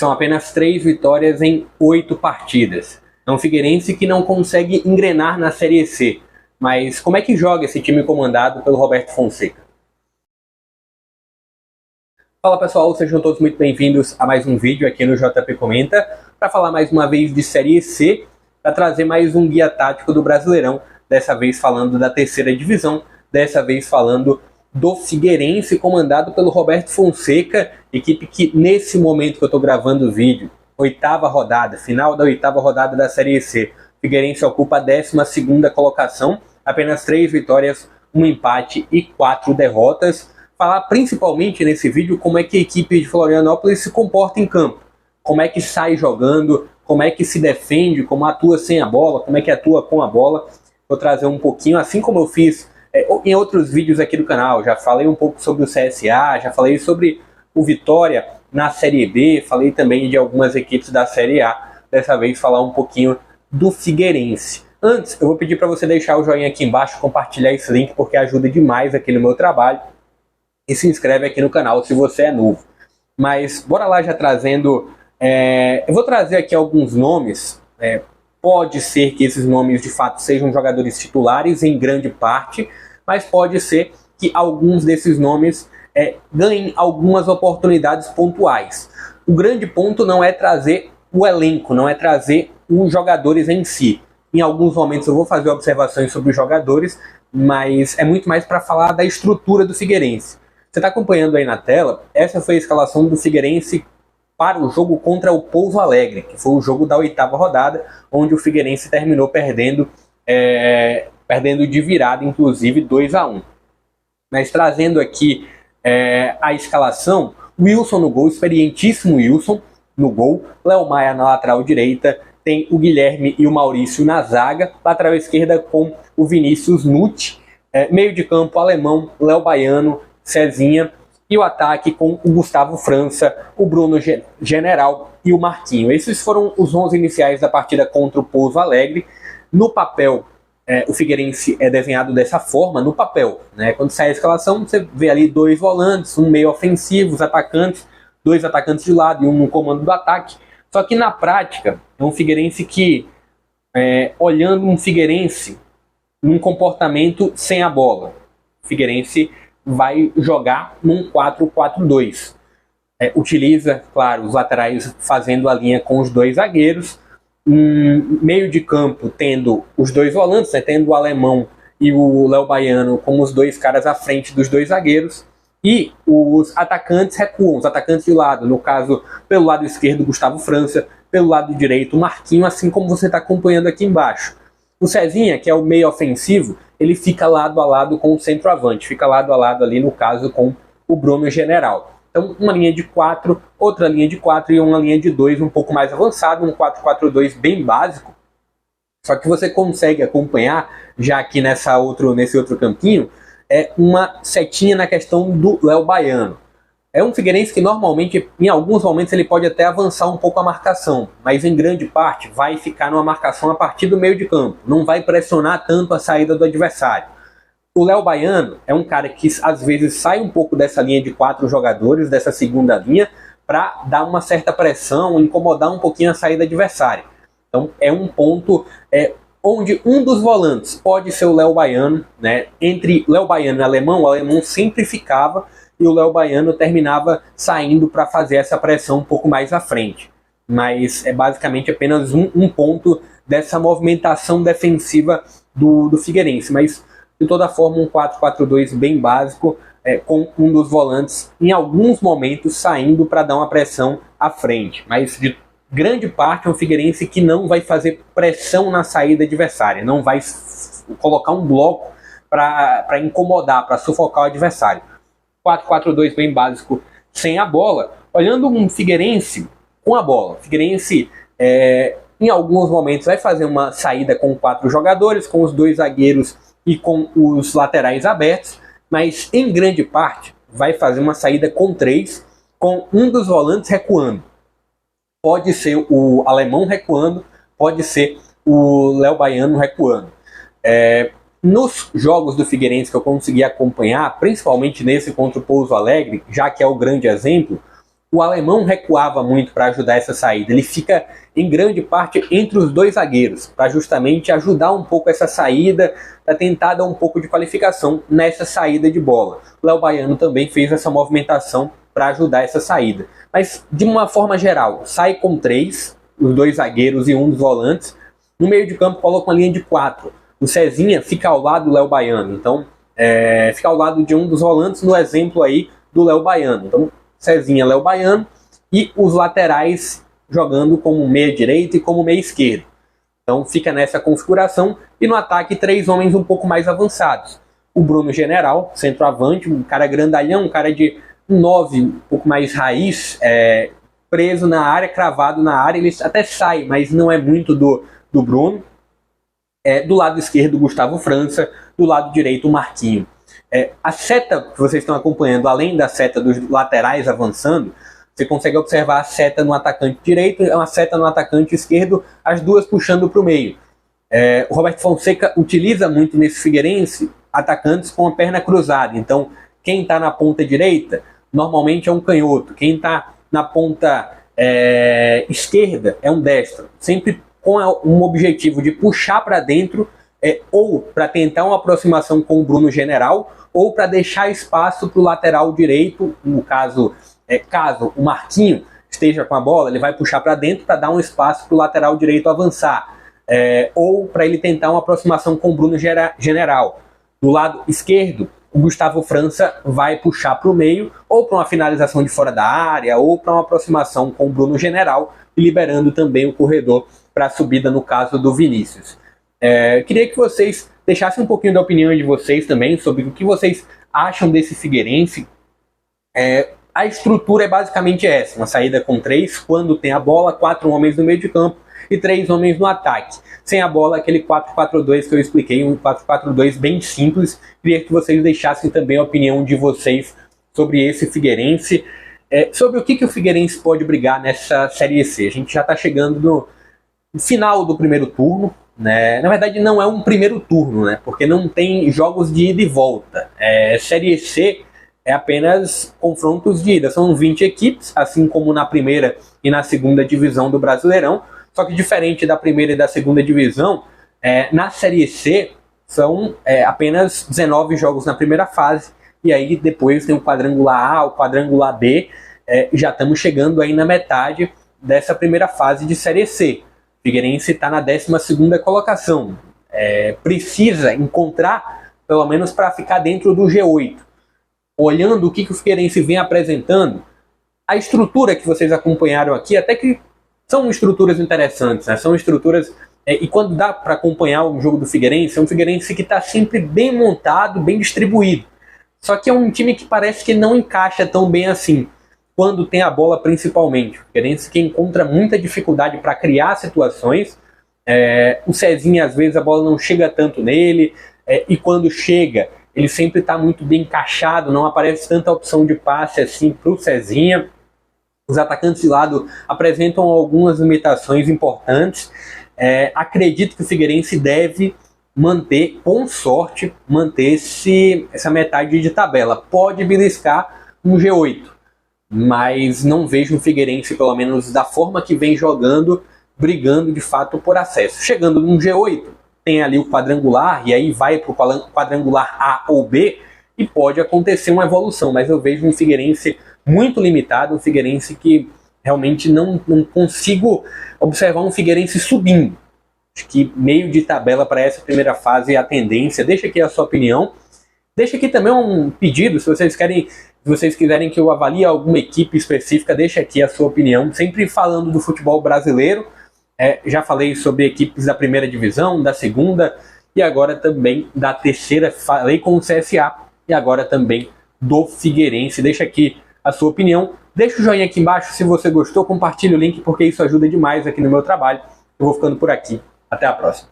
São apenas 3 vitórias em 8 partidas. É um Figueirense que não consegue engrenar na Série C. Mas como é que joga esse time comandado pelo Roberto Fonseca? Fala pessoal, sejam todos muito bem-vindos a mais um vídeo aqui no JP Comenta, para falar mais uma vez de Série C, para trazer mais um guia tático do Brasileirão, dessa vez falando da terceira divisão, dessa vez falando do Figueirense, comandado pelo Roberto Fonseca, equipe que nesse momento que eu estou gravando o vídeo, oitava rodada, final da oitava rodada da Série C, Figueirense ocupa a 12ª colocação, apenas 3 vitórias, 1 empate e 4 derrotas. Falar principalmente nesse vídeo como é que a equipe de Florianópolis se comporta em campo, como é que sai jogando, como é que se defende, como atua sem a bola, como é que atua com a bola. Vou trazer um pouquinho, assim como eu fiz em outros vídeos aqui do canal. Já falei um pouco sobre o CSA, já falei sobre o Vitória na Série B, falei também de algumas equipes da Série A. Dessa vez falar um pouquinho do Figueirense. Antes, eu vou pedir para você deixar o joinha aqui embaixo, compartilhar esse link, porque ajuda demais aqui no meu trabalho. E se inscreve aqui no canal se você é novo. Mas bora lá já trazendo... eu vou trazer aqui alguns nomes. Pode ser que esses nomes de fato sejam jogadores titulares em grande parte, mas pode ser que alguns desses nomes ganhem algumas oportunidades pontuais. O grande ponto não é trazer o elenco, não é trazer os jogadores em si. Em alguns momentos eu vou fazer observações sobre os jogadores, mas é muito mais para falar da estrutura do Figueirense. Você está acompanhando aí na tela, essa foi a escalação do Figueirense para o jogo contra o Pouso Alegre, que foi o jogo da oitava rodada, onde o Figueirense terminou perdendo de virada, inclusive 2-1. Mas trazendo aqui a escalação, Wilson no gol, experientíssimo Wilson no gol, Léo Maia na lateral direita, tem o Guilherme e o Maurício na zaga, lateral esquerda com o Vinícius Nutti, meio de campo Alemão, Léo Baiano, Cezinha, e o ataque com o Gustavo França, o Bruno General e o Marquinho. Esses foram os 11 iniciais da partida contra o Pouso Alegre. No papel, o Figueirense é desenhado dessa forma, no papel, né? Quando sai a escalação, você vê ali 2 volantes, um meio ofensivo, os atacantes, 2 atacantes de lado e um no comando do ataque. Só que na prática, é um Figueirense que, olhando um Figueirense num comportamento sem a bola, o Figueirense vai jogar num 4-4-2. Utiliza, claro, os laterais fazendo a linha com os 2 zagueiros, meio de campo tendo os 2 volantes, tendo o Alemão e o Léo Baiano como os 2 caras à frente dos 2 zagueiros, e os atacantes recuam, os atacantes de lado, no caso, pelo lado esquerdo, Gustavo França, pelo lado direito, Marquinho, assim como você está acompanhando aqui embaixo. O Cezinha, que é o meio ofensivo, ele fica lado a lado com o centroavante, fica lado a lado ali, no caso, com o Bruno General. Então, uma linha de 4, outra linha de 4 e uma linha de 2 um pouco mais avançado, um 4-4-2 bem básico. Só que você consegue acompanhar, já aqui nesse outro campinho, uma setinha na questão do Léo Baiano. É um Figueirense que normalmente, em alguns momentos, ele pode até avançar um pouco a marcação, mas em grande parte vai ficar numa marcação a partir do meio de campo, não vai pressionar tanto a saída do adversário. O Léo Baiano é um cara que às vezes sai um pouco dessa linha de 4 jogadores, dessa segunda linha, para dar uma certa pressão, incomodar um pouquinho a saída adversária. Então é um ponto onde um dos volantes pode ser o Léo Baiano, né? Entre Léo Baiano e o Alemão sempre ficava, e o Léo Baiano terminava saindo para fazer essa pressão um pouco mais à frente. Mas é basicamente apenas um ponto dessa movimentação defensiva do Figueirense. Mas, de toda forma, um 4-4-2 bem básico, com um dos volantes, em alguns momentos, saindo para dar uma pressão à frente. Mas, de grande parte, é um Figueirense que não vai fazer pressão na saída adversária, não vai colocar um bloco para incomodar, para sufocar o adversário. 4-4-2 bem básico, sem a bola. Olhando um Figueirense com a bola, Figueirense em alguns momentos vai fazer uma saída com 4 jogadores, com os 2 zagueiros e com os laterais abertos, mas em grande parte vai fazer uma saída com 3, com um dos volantes recuando. Pode ser o Alemão recuando, pode ser o Léo Baiano recuando. Nos jogos do Figueirense que eu consegui acompanhar, principalmente nesse contra o Pouso Alegre, já que é o grande exemplo, o alemão recuava muito para ajudar essa saída. Ele fica, em grande parte, entre os dois zagueiros, para justamente ajudar um pouco essa saída, para tentar dar um pouco de qualificação nessa saída de bola. O Léo Baiano também fez essa movimentação para ajudar essa saída. Mas, de uma forma geral, sai com 3, os 2 zagueiros e um dos volantes. No meio de campo, coloca uma linha de 4. O Cezinha fica ao lado do Léo Baiano. Então, fica ao lado de um dos volantes, no exemplo aí do Léo Baiano. Então, Cezinha, Léo Baiano, e os laterais jogando como meia direita e como meia esquerda. Então fica nessa configuração, e no ataque 3 homens um pouco mais avançados. O Bruno General, centroavante, um cara grandalhão, um cara de 9, um pouco mais raiz, preso na área, cravado na área, ele até sai, mas não é muito do Bruno. Do lado esquerdo, o Gustavo França, do lado direito, o Marquinhos. A seta que vocês estão acompanhando, além da seta dos laterais avançando, você consegue observar a seta no atacante direito e uma seta no atacante esquerdo, as duas puxando para o meio. O Roberto Fonseca utiliza muito nesse Figueirense atacantes com a perna cruzada. Então, quem está na ponta direita, normalmente é um canhoto. Quem está na ponta esquerda é um destro. Sempre com um objetivo de puxar para dentro, ou para tentar uma aproximação com o Bruno General, ou para deixar espaço para o lateral direito. No caso, caso o Marquinhos esteja com a bola, ele vai puxar para dentro para dar um espaço para o lateral direito avançar, ou para ele tentar uma aproximação com o Bruno General. Do lado esquerdo, o Gustavo França vai puxar para o meio, ou para uma finalização de fora da área, ou para uma aproximação com o Bruno General, liberando também o corredor para a subida no caso do Vinícius. Queria que vocês deixassem um pouquinho da opinião de vocês também sobre o que vocês acham desse Figueirense. A estrutura é basicamente essa: uma saída com 3, quando tem a bola, 4 homens no meio de campo e 3 homens no ataque. Sem a bola, aquele 4-4-2 que eu expliquei, um 4-4-2 bem simples. Queria que vocês deixassem também a opinião de vocês sobre esse Figueirense, sobre o que o Figueirense pode brigar nessa Série C. A gente já está chegando no final do primeiro turno, né? Na verdade, não é um primeiro turno, né? Porque não tem jogos de ida e volta. Série C é apenas confrontos de ida. São 20 equipes, assim como na primeira e na segunda divisão do Brasileirão. Só que diferente da primeira e da segunda divisão, na Série C são apenas 19 jogos na primeira fase. E aí depois tem o quadrangular A, o quadrangular B. Já estamos chegando aí na metade dessa primeira fase de Série C. O Figueirense está na 12ª colocação. Precisa encontrar, pelo menos para ficar dentro do G8. Olhando o que o Figueirense vem apresentando, a estrutura que vocês acompanharam aqui, até que são estruturas interessantes, né? São estruturas, e quando dá para acompanhar o jogo do Figueirense, é um Figueirense que está sempre bem montado, bem distribuído. Só que é um time que parece que não encaixa tão bem assim, quando tem a bola principalmente. O Figueirense que encontra muita dificuldade para criar situações. O Cezinha, às vezes, a bola não chega tanto nele, e quando chega, ele sempre está muito bem encaixado, não aparece tanta opção de passe assim para o Cezinha. Os atacantes de lado apresentam algumas limitações importantes. Acredito que o Figueirense deve manter, com sorte, manter essa metade de tabela. Pode beliscar um G8, mas não vejo o Figueirense, pelo menos da forma que vem jogando, brigando de fato por acesso. Chegando num G8, tem ali o quadrangular, e aí vai para o quadrangular A ou B, e pode acontecer uma evolução, mas eu vejo um Figueirense muito limitado, um Figueirense que realmente não consigo observar um Figueirense subindo. Acho que meio de tabela para essa primeira fase é a tendência. Deixa aqui a sua opinião. Deixa aqui também um pedido, se vocês quiserem que eu avalie alguma equipe específica, deixa aqui a sua opinião, sempre falando do futebol brasileiro. Já falei sobre equipes da primeira divisão, da segunda e agora também da terceira. Falei com o CSA e agora também do Figueirense. Deixa aqui a sua opinião. Deixa o joinha aqui embaixo se você gostou. Compartilhe o link porque isso ajuda demais aqui no meu trabalho. Eu vou ficando por aqui. Até a próxima.